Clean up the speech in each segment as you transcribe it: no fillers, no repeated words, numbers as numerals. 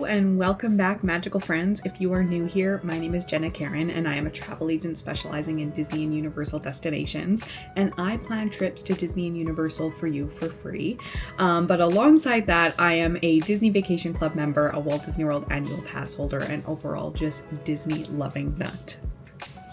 and welcome back, magical friends. If you are new here, my name is Jenna Karen and I am a travel agent specializing in Disney and Universal destinations, and I plan trips to Disney and Universal for you for free. But alongside that, I am a Disney Vacation Club member, a Walt Disney World annual pass holder, and overall just Disney loving nut.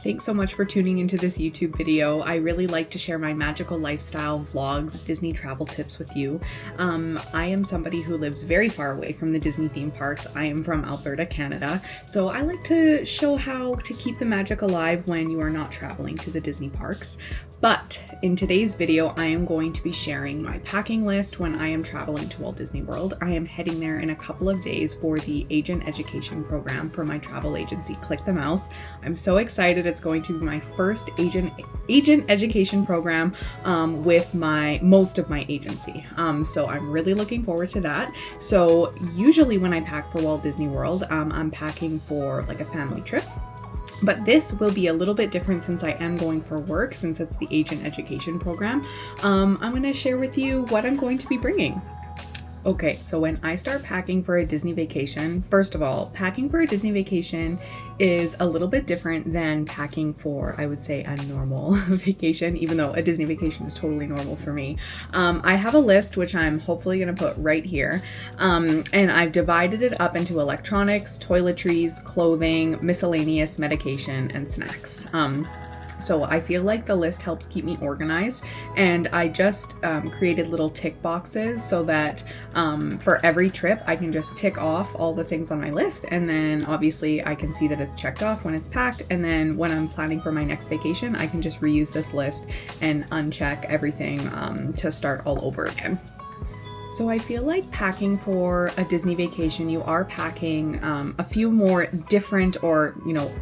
Thanks so much for tuning into this YouTube video. I really like to share my magical lifestyle vlogs, Disney travel tips with you. I am somebody who lives very far away from the Disney theme parks. I am from Alberta, Canada, so I like to show how to keep the magic alive when you are not traveling to the Disney parks. But in today's video, I am going to be sharing my packing list when I am traveling to Walt Disney World. I am heading there in a couple of days for the agent education program for my travel agency, Click the Mouse. I'm so excited. It's going to be my first agent education program with most of my agency. So I'm really looking forward to that. So usually when I pack for Walt Disney World, I'm packing for like a family trip. But this will be a little bit different since I am going for work, since it's the agent education program. I'm going to share with you what I'm going to be bringing. Okay, so when I start packing for a Disney vacation, first of all, packing for a Disney vacation is a little bit different than packing for, I would say, a normal vacation, even though a Disney vacation is totally normal for me. I have a list, which I'm hopefully going to put right here, and I've divided it up into electronics, toiletries, clothing, miscellaneous, medication, and snacks. So I feel like the list helps keep me organized, and I just created little tick boxes so that for every trip I can just tick off all the things on my list, and then obviously I can see that it's checked off when it's packed, and then when I'm planning for my next vacation I can just reuse this list and uncheck everything to start all over again. So I feel like packing for a Disney vacation, you are packing a few more different or,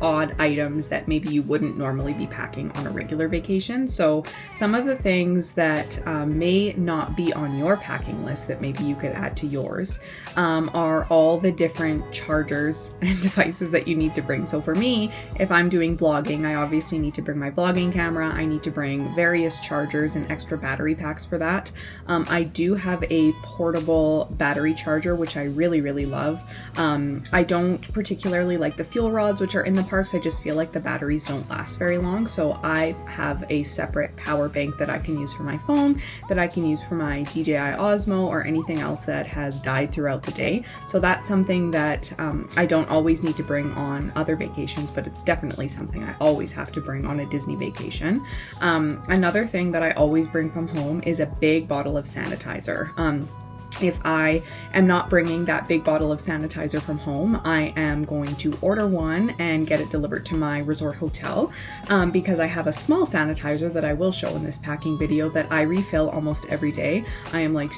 odd items that maybe you wouldn't normally be packing on a regular vacation. So some of the things that may not be on your packing list that maybe you could add to yours are all the different chargers and devices that you need to bring. So for me, if I'm doing vlogging, I obviously need to bring my vlogging camera. I need to bring various chargers and extra battery packs for that. I do have a portable battery charger, which I really, really love. I don't particularly like the fuel rods, which are in the parks. I just feel like the batteries don't last very long. So I have a separate power bank that I can use for my phone, that I can use for my DJI Osmo or anything else that has died throughout the day. So that's something that I don't always need to bring on other vacations, but it's definitely something I always have to bring on a Disney vacation. Another thing that I always bring from home is a big bottle of sanitizer. If I am not bringing that big bottle of sanitizer from home, I am going to order one and get it delivered to my resort hotel because I have a small sanitizer that I will show in this packing video that I refill almost every day. I am like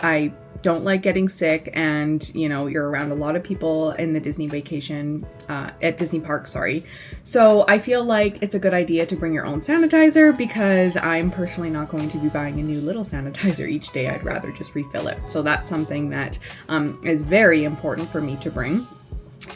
I don't like getting sick, and you're around a lot of people in the Disney vacation at Disney Park, so I feel like it's a good idea to bring your own sanitizer because I'm personally not going to be buying a new little sanitizer each day. I'd rather just refill it. So that's something that is very important for me to bring.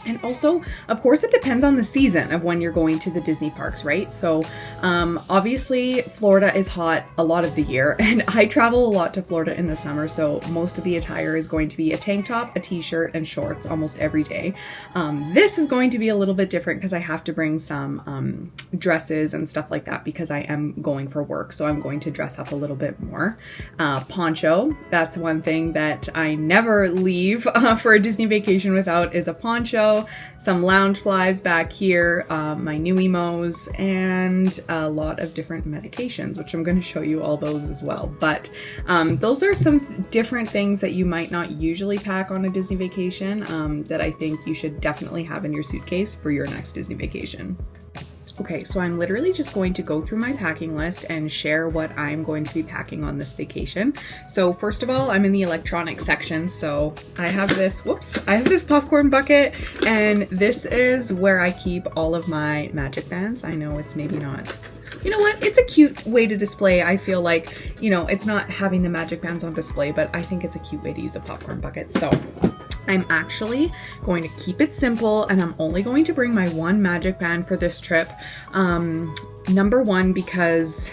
And also, of course, it depends on the season of when you're going to the Disney parks, right? So obviously Florida is hot a lot of the year, and I travel a lot to Florida in the summer, so most of the attire is going to be a tank top, a t-shirt, and shorts almost every day. This is going to be a little bit different because I have to bring some dresses and stuff like that because I am going for work, so I'm going to dress up a little bit more. Poncho, that's one thing that I never leave for a Disney vacation without, is a poncho. Some lounge flies back here, my new emos, and a lot of different medications, which I'm going to show you all those as well. But those are some different things that you might not usually pack on a Disney vacation that I think you should definitely have in your suitcase for your next Disney vacation. Okay, so I'm literally just going to go through my packing list and share what I'm going to be packing on this vacation. So first of all, I'm in the electronics section. So I have this popcorn bucket, and this is where I keep all of my magic bands. I know it's maybe not, you know what? It's a cute way to display. I feel like, it's not having the magic bands on display, but I think it's a cute way to use a popcorn bucket. So I'm actually going to keep it simple, and I'm only going to bring my one magic band for this trip. Number one, because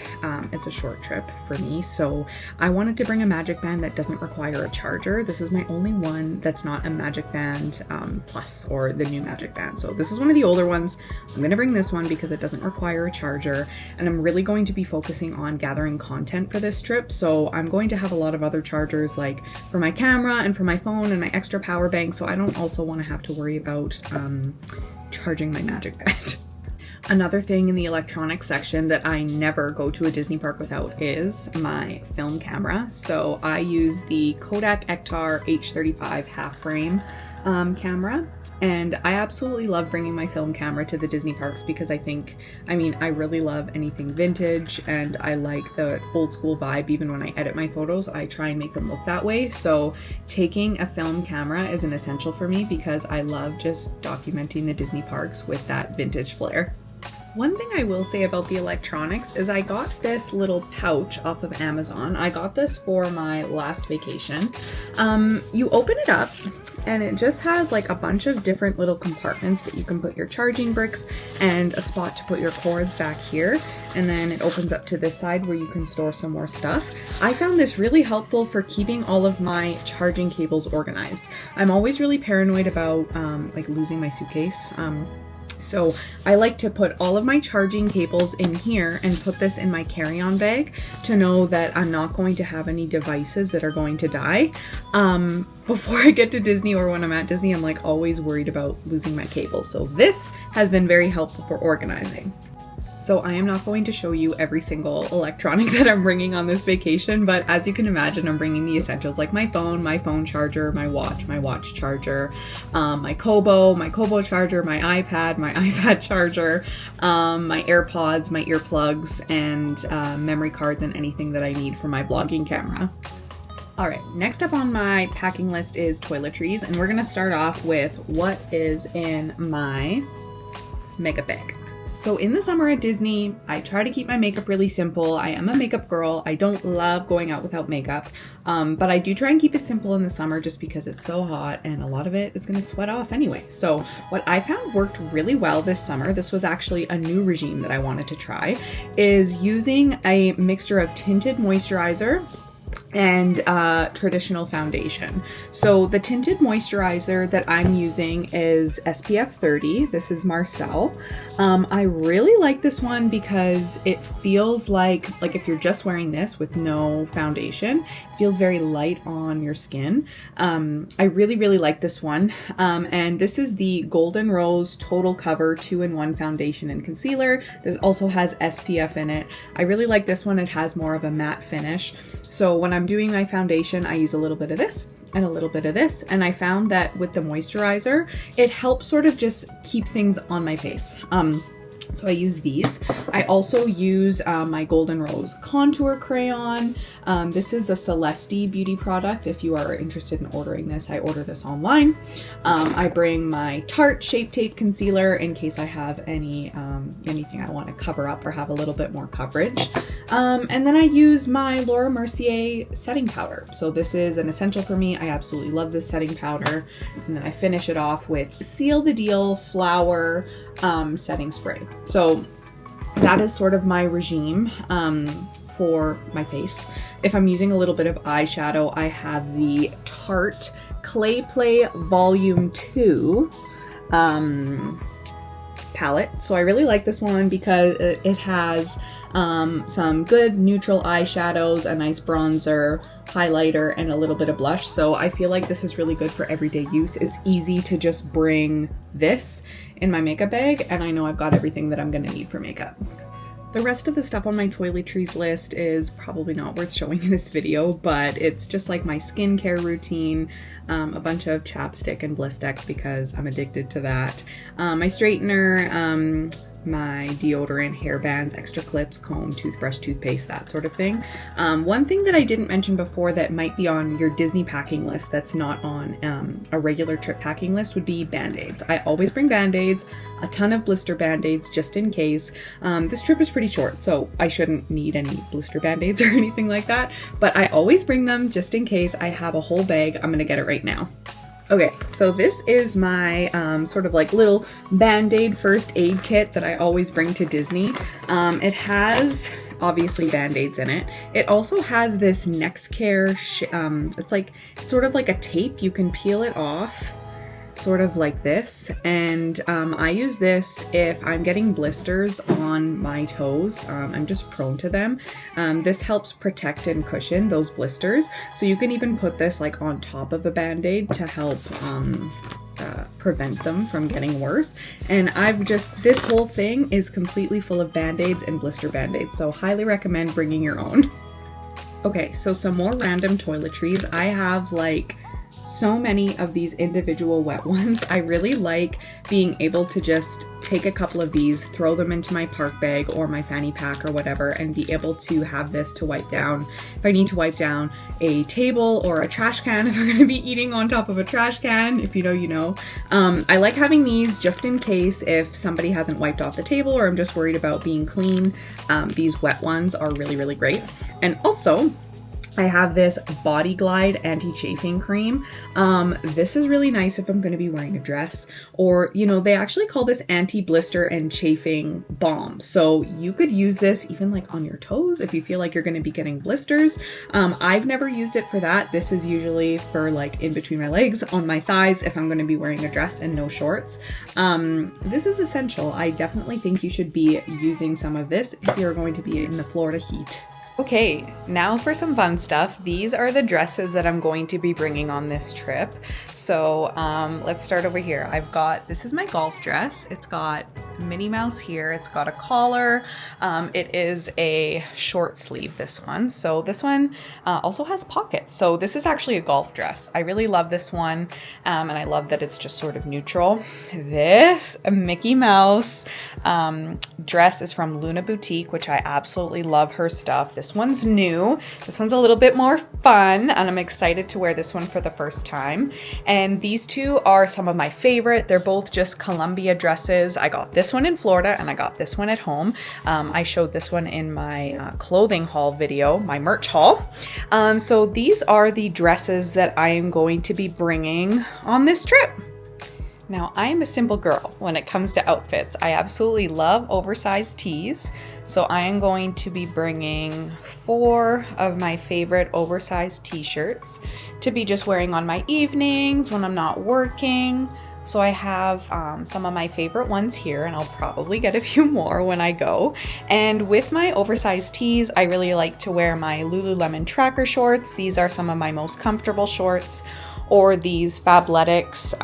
it's a short trip for me, so I wanted to bring a Magic Band that doesn't require a charger. This is my only one that's not a Magic Band Plus or the new Magic Band. So this is one of the older ones. I'm going to bring this one because it doesn't require a charger, and I'm really going to be focusing on gathering content for this trip. So I'm going to have a lot of other chargers, like for my camera and for my phone and my extra power bank. So I don't also want to have to worry about charging my Magic Band. Another thing in the electronics section that I never go to a Disney park without is my film camera. So I use the Kodak Ektar H35 half frame camera, and I absolutely love bringing my film camera to the Disney parks because I really love anything vintage, and I like the old school vibe. Even when I edit my photos, I try and make them look that way. So taking a film camera is an essential for me because I love just documenting the Disney parks with that vintage flair. One thing I will say about the electronics is I got this little pouch off of Amazon. I got this for my last vacation. You open it up and it just has like a bunch of different little compartments that you can put your charging bricks and a spot to put your cords back here. And then it opens up to this side where you can store some more stuff. I found this really helpful for keeping all of my charging cables organized. I'm always really paranoid about like losing my suitcase. So I like to put all of my charging cables in here and put this in my carry-on bag to know that I'm not going to have any devices that are going to die. Before I get to Disney or when I'm at Disney, I'm like always worried about losing my cables. So this has been very helpful for organizing. So I am not going to show you every single electronic that I'm bringing on this vacation, but as you can imagine, I'm bringing the essentials like my phone charger, my watch charger, my Kobo charger, my iPad charger, my AirPods, my earplugs, and memory cards and anything that I need for my vlogging camera. All right, next up on my packing list is toiletries, and we're gonna start off with what is in my mega bag. So in the summer at Disney, I try to keep my makeup really simple. I am a makeup girl. I don't love going out without makeup, but I do try and keep it simple in the summer just because it's so hot and a lot of it is going to sweat off anyway. So what I found worked really well this summer, this was actually a new regime that I wanted to try, is using a mixture of tinted moisturizer and traditional foundation. So the tinted moisturizer that I'm using is SPF 30. This is Marcel. I really like this one because it feels like if you're just wearing this with no foundation, it feels very light on your skin. I really like this one. And this is the Golden Rose Total Cover 2-in-1 foundation and concealer. This also has SPF in it. I really like this one. It has more of a matte finish. So when I'm doing my foundation, I use a little bit of this and a little bit of this, and I found that with the moisturizer, it helps sort of just keep things on my face. So I use these. I also use my Golden Rose contour crayon. This is a Celeste beauty product. If you are interested in ordering this, I order this online. I bring my Tarte Shape Tape concealer in case I have anything I want to cover up or have a little bit more coverage. And then I use my Laura Mercier setting powder. So this is an essential for me. I absolutely love this setting powder. And then I finish it off with Seal the Deal Flower setting spray. So that is sort of my regime for my face. If I'm using a little bit of eyeshadow, I have the Tarte Clay Play Volume 2 palette. So I really like this one because it has some good neutral eyeshadows, a nice bronzer, highlighter, and a little bit of blush. So I feel like this is really good for everyday use. It's easy to just bring this in my makeup bag, and I know I've got everything that I'm gonna need for makeup. The rest of the stuff on my toiletries list is probably not worth showing in this video, but it's just like my skincare routine, a bunch of chapstick and Blistex because I'm addicted to that, my straightener, my deodorant, hair bands, extra clips, comb, toothbrush, toothpaste, that sort of thing. One thing that I didn't mention before that might be on your Disney packing list that's not on a regular trip packing list would be Band-Aids. I always bring Band-Aids, a ton of blister Band-Aids just in case. This trip is pretty short, so I shouldn't need any blister Band-Aids or anything like that, but I always bring them just in case. I have a whole bag. I'm gonna get it right now. Okay, so this is my sort of like little Band-Aid first aid kit that I always bring to Disney. It has obviously Band-Aids in it. It also has this NextCare, it's like sort of like a tape. You can peel it off sort of like this, and I use this if I'm getting blisters on my toes. I'm just prone to them. This helps protect and cushion those blisters, so you can even put this like on top of a Band-Aid to help prevent them from getting worse. And this whole thing is completely full of Band-Aids and blister Band-Aids, so highly recommend bringing your own. Okay, so some more random toiletries. I have like so many of these individual wet ones. I really like being able to just take a couple of these, throw them into my park bag or my fanny pack or whatever, and be able to have this to wipe down if I need to wipe down a table or a trash can, if I'm going to be eating on top of a trash can. If you know, you know. I like having these just in case if somebody hasn't wiped off the table or I'm just worried about being clean. These wet ones are really, really great. And also, I have this Body Glide anti-chafing cream. This is really nice if I'm going to be wearing a dress, or, you know, they actually call this anti-blister and chafing balm. So you could use this even like on your toes if you feel like you're going to be getting blisters. I've never used it for that. This is usually for like in between my legs, on my thighs, if I'm going to be wearing a dress and no shorts. This is essential. I definitely think you should be using some of this if you're going to be in the Florida heat. Okay, now for some fun stuff. These are the dresses that I'm going to be bringing on this trip. So let's start over here. This is my golf dress. It's got Minnie Mouse here. It's got a collar. It is a short sleeve, this one. So this one also has pockets. So this is actually a golf dress. I really love this one. And I love that it's just sort of neutral. This Mickey Mouse dress is from Luna Boutique, which I absolutely love her stuff. This one's new. This one's a little bit more fun, and I'm excited to wear this one for the first time. And these two are some of my favorite. They're both just Columbia dresses. I got this one in Florida and I got this one at home. I showed this one in my clothing haul video, my merch haul. So these are the dresses that I am going to be bringing on this trip. Now, I am a simple girl when it comes to outfits. I absolutely love oversized tees. So I am going to be bringing 4 of my favorite oversized t-shirts to be just wearing on my evenings when I'm not working. So I have some of my favorite ones here, and I'll probably get a few more when I go. And with my oversized tees, I really like to wear my Lululemon tracker shorts. These are some of my most comfortable shorts. Or these Fabletics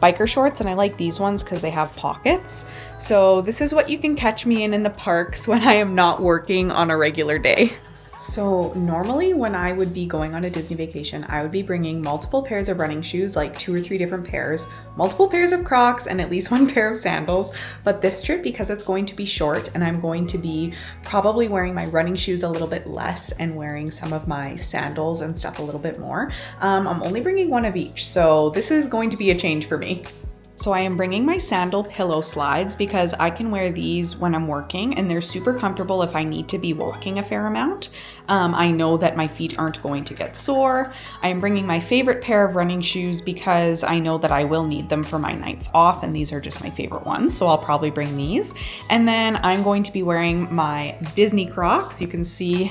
biker shorts, and I like these ones because they have pockets. So this is what you can catch me in the parks when I am not working on a regular day. So normally when I would be going on a Disney vacation, I would be bringing multiple pairs of running shoes, like 2 or 3 different pairs, multiple pairs of Crocs, and at least 1 pair of sandals. But this trip, because it's going to be short and I'm going to be probably wearing my running shoes a little bit less and wearing some of my sandals and stuff a little bit more, I'm only bringing 1 of each. So this is going to be a change for me. So I am bringing my sandal pillow slides because I can wear these when I'm working, and they're super comfortable if I need to be walking a fair amount. I know that my feet aren't going to get sore. I am bringing my favorite pair of running shoes because I know that I will need them for my nights off, and these are just my favorite ones, so I'll probably bring these. And then I'm going to be wearing my Disney Crocs. You can see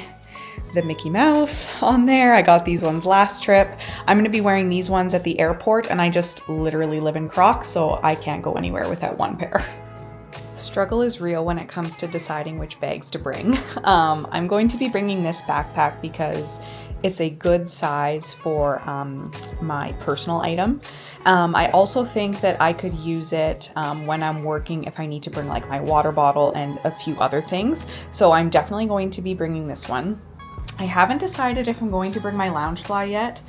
the Mickey Mouse on there. I got these ones last trip. I'm going to be wearing these ones at the airport, and I just literally live in Crocs, so I can't go anywhere without 1 pair. Struggle is real when it comes to deciding which bags to bring. I'm going to be bringing this backpack because it's a good size for my personal item. I also think that I could use it when I'm working if I need to bring like my water bottle and a few other things. So I'm definitely going to be bringing this one. I haven't decided if I'm going to bring my Loungefly yet,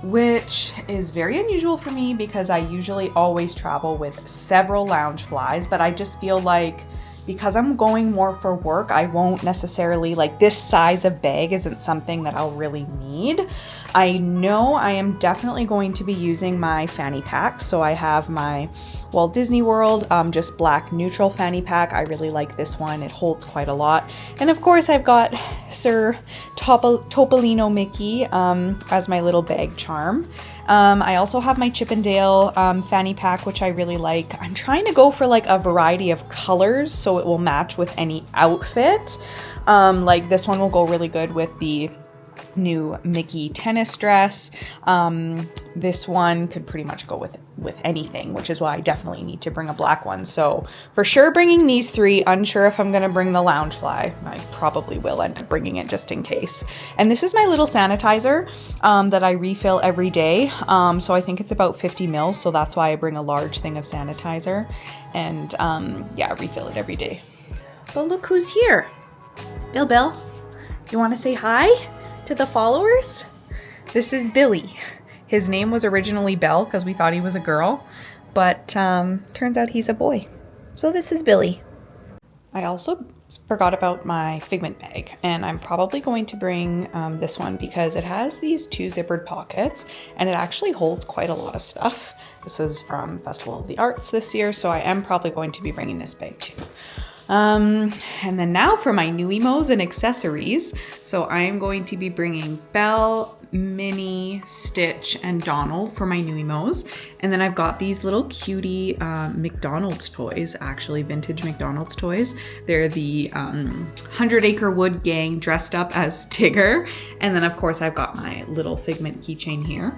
which is very unusual for me because I usually always travel with several Loungeflies, but I just feel like because I'm going more for work, I won't necessarily, like, this size of bag isn't something that I'll really need. I know I am definitely going to be using my fanny pack. So I have my Walt Disney World, just black neutral fanny pack. I really like this one. It holds quite a lot. And of course I've got Sir Topolino Mickey as my little bag charm. I also have my Chip and Dale fanny pack, which I really like. I'm trying to go for like a variety of colors so it will match with any outfit. Like this one will go really good with the new Mickey tennis dress. This one could pretty much go with anything, which is why I definitely need to bring a black one. So for sure bringing these three. Unsure if I'm going to bring the Loungefly. I probably will end up bringing it just in case. And this is my little sanitizer that I refill every day. So I think it's about 50 mils. So that's why I bring a large thing of sanitizer and yeah, refill it every day. But look who's here. Bill, you want to say hi to the followers? This is Billy. His name was originally Belle because we thought he was a girl, but turns out he's a boy. So this is Billy. I also forgot about my Figment bag, and I'm probably going to bring this one because it has these 2 zippered pockets and it actually holds quite a lot of stuff. This is from Festival of the Arts this year, so I am probably going to be bringing this bag too. And then now for my new emos and accessories. So I am going to be bringing Belle, Minnie, Stitch, and Donald for my new emos. And then I've got these little cutie McDonald's toys, actually vintage McDonald's toys. They're the 100 Acre Wood Gang dressed up as Tigger. And then of course I've got my little Figment keychain here.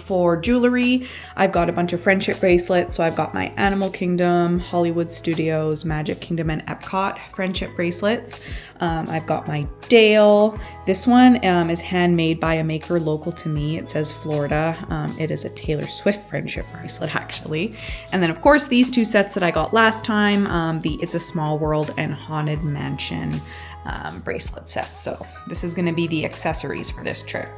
For jewelry, I've got a bunch of friendship bracelets. So I've got my Animal Kingdom, Hollywood Studios, Magic Kingdom, and Epcot friendship bracelets. I've got my Dale. This one is handmade by a maker local to me. It says Florida. It is a Taylor Swift friendship bracelet, actually. And then, of course, these 2 sets that I got last time, the It's a Small World and Haunted Mansion bracelet set. So this is going to be the accessories for this trip.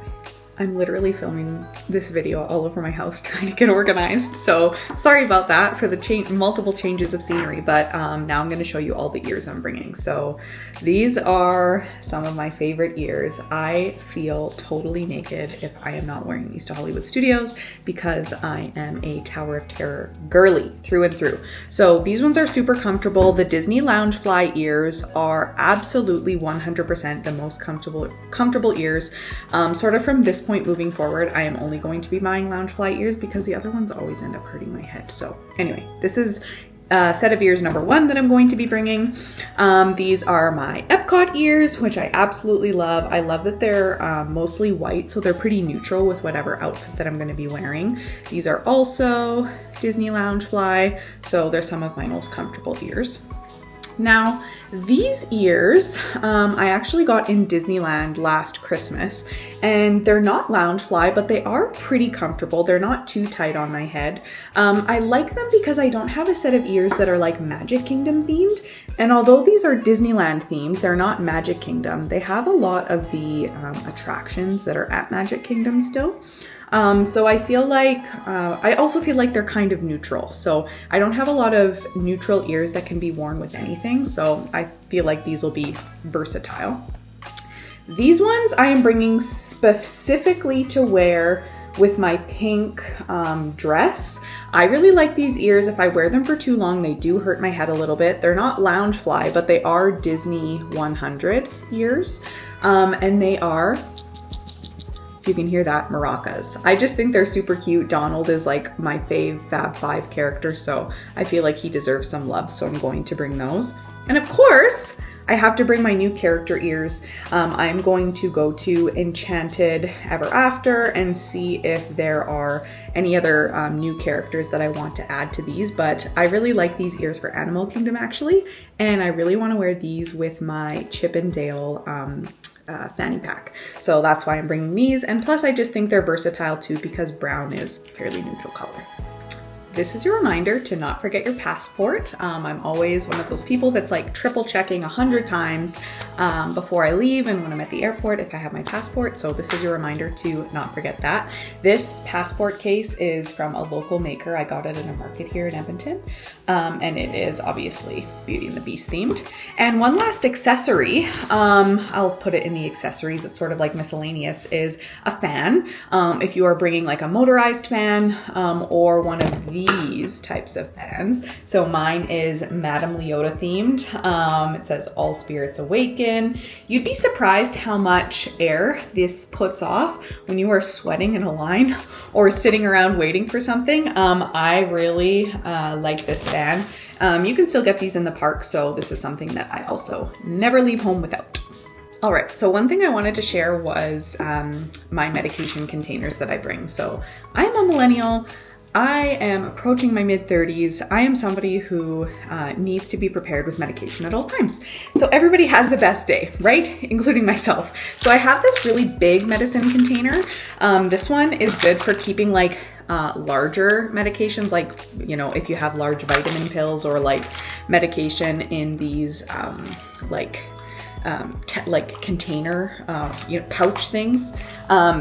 I'm literally filming this video all over my house trying to get organized. So sorry about that for the multiple changes of scenery, but now I'm going to show you all the ears I'm bringing. So these are some of my favorite ears. I feel totally naked if I am not wearing these to Hollywood Studios because I am a Tower of Terror girly through and through. So these ones are super comfortable. The Disney Loungefly ears are absolutely 100% the most comfortable ears. Sort of from this point moving forward, I am only going to be buying Loungefly ears because the other ones always end up hurting my head. So anyway, this is set of ears number 1 that I'm going to be bringing. These are my Epcot ears, which I absolutely love. I love that they're mostly white, so they're pretty neutral with whatever outfit that I'm going to be wearing. These are also Disney Loungefly, so they're some of my most comfortable ears. Now, these ears I actually got in Disneyland last Christmas, and they're not Loungefly, but they are pretty comfortable. They're not too tight on my head. I like them because I don't have a set of ears that are like Magic Kingdom themed, and although these are Disneyland themed, they're not Magic Kingdom. They have a lot of the attractions that are at Magic Kingdom still. So I feel like, I also feel like they're kind of neutral. So I don't have a lot of neutral ears that can be worn with anything. So I feel like these will be versatile. These ones I am bringing specifically to wear with my pink dress. I really like these ears. If I wear them for too long, they do hurt my head a little bit. They're not Loungefly, but they are Disney 100 ears. And they are, you can hear that, maracas. I just think they're super cute. Donald is like my Fab 5 character, so I feel like he deserves some love, so I'm going to bring those. And of course, I have to bring my new character ears. I'm going to go to Enchanted Ever After and see if there are any other new characters that I want to add to these, but I really like these ears for Animal Kingdom actually, and I really want to wear these with my Chip and Dale fanny pack. So that's why I'm bringing these, and plus I just think they're versatile too because brown is a fairly neutral color. This is your reminder to not forget your passport. I'm always one of those people that's like triple checking 100 times before I leave and when I'm at the airport if I have my passport. So this is your reminder to not forget that. This passport case is from a local maker. I got it in a market here in Edmonton. And it is obviously Beauty and the Beast themed. And one last accessory, I'll put it in the accessories, it's sort of like miscellaneous, is a fan. If you are bringing like a motorized fan or one of these these types of fans. So mine is Madame Leota themed. It says all spirits awaken. You'd be surprised how much air this puts off when you are sweating in a line or sitting around waiting for something. I really like this fan. You can still get these in the park, so this is something that I also never leave home without. All right, so one thing I wanted to share was my medication containers that I bring. So I am a millennial. I am approaching my mid-30s. I am somebody who needs to be prepared with medication at all times. So everybody has the best day, right? Including myself. So I have this really big medicine container. This one is good for keeping like larger medications, like, you know, if you have large vitamin pills or like medication in these container, pouch things.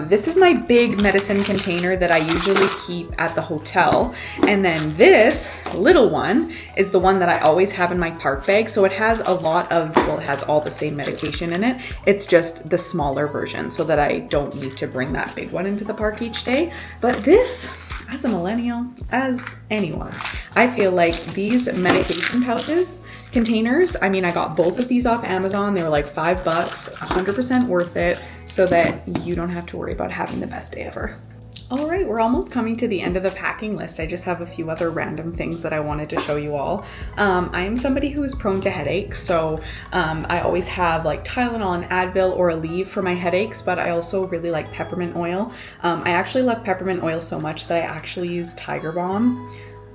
This is my big medicine container that I usually keep at the hotel. And then this little one is the one that I always have in my park bag. So it has a lot of, well, it has all the same medication in it. It's just the smaller version so that I don't need to bring that big one into the park each day. But this, as a millennial, as anyone, I feel like these medication pouches, containers, I mean, I got both of these off Amazon. They were like $5, 100% worth it, so that you don't have to worry about having the best day ever. All right, we're almost coming to the end of the packing list. I just have a few other random things that I wanted to show you all. I am somebody who is prone to headaches, so I always have like Tylenol and Advil or Aleve for my headaches, but I also really like peppermint oil. I actually love peppermint oil so much that I actually use Tiger Balm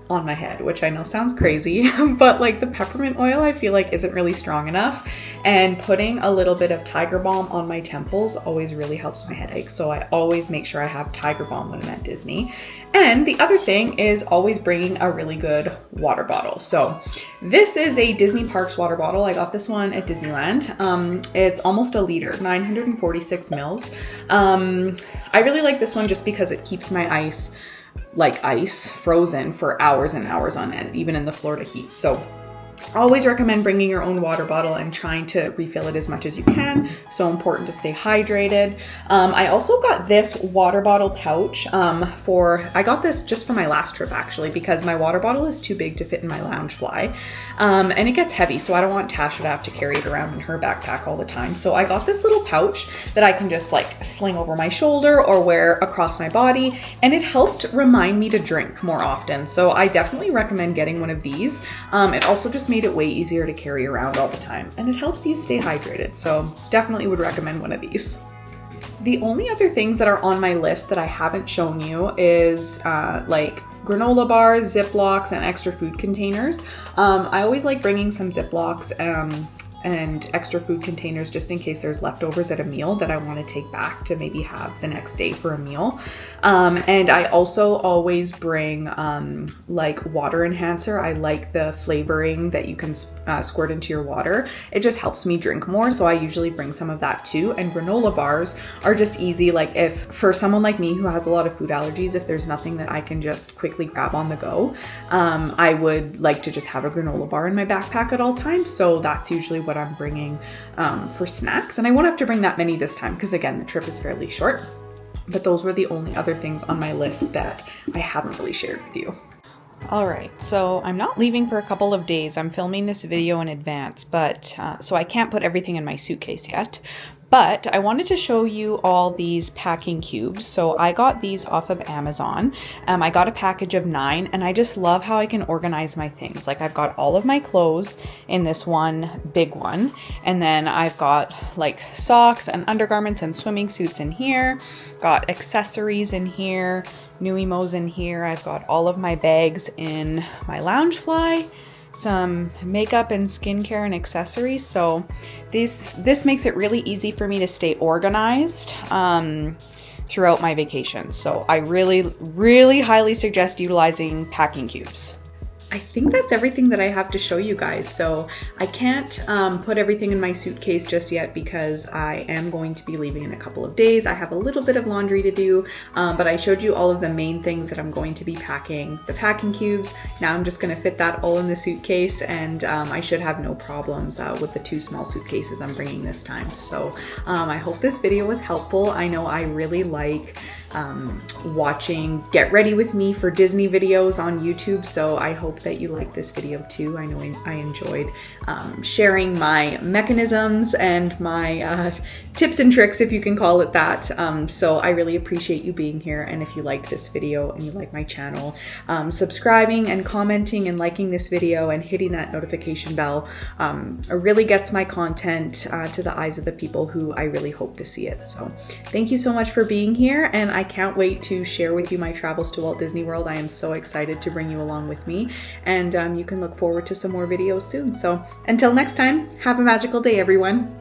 on my head, which I know sounds crazy, but like the peppermint oil I feel like isn't really strong enough, and putting a little bit of Tiger Balm on my temples always really helps my headaches. So I always make sure I have Tiger Balm when I'm at Disney. And the other thing is always bringing a really good water bottle. So this is a Disney Parks water bottle. I got this one at Disneyland. It's almost a liter, 946 mils. I really like this one just because it keeps my ice frozen for hours and hours on end, even in the Florida heat. So always recommend bringing your own water bottle and trying to refill it as much as you can. So important to stay hydrated. I also got this water bottle pouch I got this just for my last trip actually, because my water bottle is too big to fit in my lounge fly. And it gets heavy, so I don't want Tasha to have to carry it around in her backpack all the time. So I got this little pouch that I can just like sling over my shoulder or wear across my body. And it helped remind me to drink more often. So I definitely recommend getting one of these. It also just made it way easier to carry around all the time, and it helps you stay hydrated. So definitely would recommend one of these. The only other things that are on my list that I haven't shown you is like granola bars, Ziplocs, and extra food containers. I always like bringing some Ziplocs and extra food containers just in case there's leftovers at a meal that I want to take back to maybe have the next day for a meal. And I also always bring like water enhancer. I like the flavoring that you can squirt into your water. It just helps me drink more, so I usually bring some of that too. And granola bars are just easy. Like if for someone like me who has a lot of food allergies, if there's nothing that I can just quickly grab on the go, I would like to just have a granola bar in my backpack at all times. So that's usually what I'm bringing for snacks. And I won't have to bring that many this time because again, the trip is fairly short. But those were the only other things on my list that I haven't really shared with you. All right, so I'm not leaving for a couple of days. I'm filming this video in advance, but so I can't put everything in my suitcase yet. But I wanted to show you all these packing cubes. So I got these off of Amazon. I got a package of 9, and I just love how I can organize my things. Like I've got all of my clothes in this one big one. And then I've got like socks and undergarments and swimming suits in here. Got accessories in here, Nuimos in here. I've got all of my bags in my Loungefly, some makeup and skincare and accessories. So this makes it really easy for me to stay organized throughout my vacation. So I really, really highly suggest utilizing packing cubes. I think that's everything that I have to show you guys. So I can't put everything in my suitcase just yet because I am going to be leaving in a couple of days. I have a little bit of laundry to do, but I showed you all of the main things that I'm going to be packing. The packing cubes, now I'm just gonna fit that all in the suitcase, and I should have no problems with the 2 small suitcases I'm bringing this time. So I hope this video was helpful. I know I really like watching Get Ready With Me for Disney videos on YouTube, so I hope that you like this video too. I know I enjoyed sharing my mechanisms and my tips and tricks, if you can call it that. So I really appreciate you being here, and if you liked this video and you like my channel, subscribing and commenting and liking this video and hitting that notification bell really gets my content to the eyes of the people who I really hope to see it. So thank you so much for being here, and I can't wait to share with you my travels to Walt Disney World. I am so excited to bring you along with me, and you can look forward to some more videos soon. So until next time, have a magical day, everyone.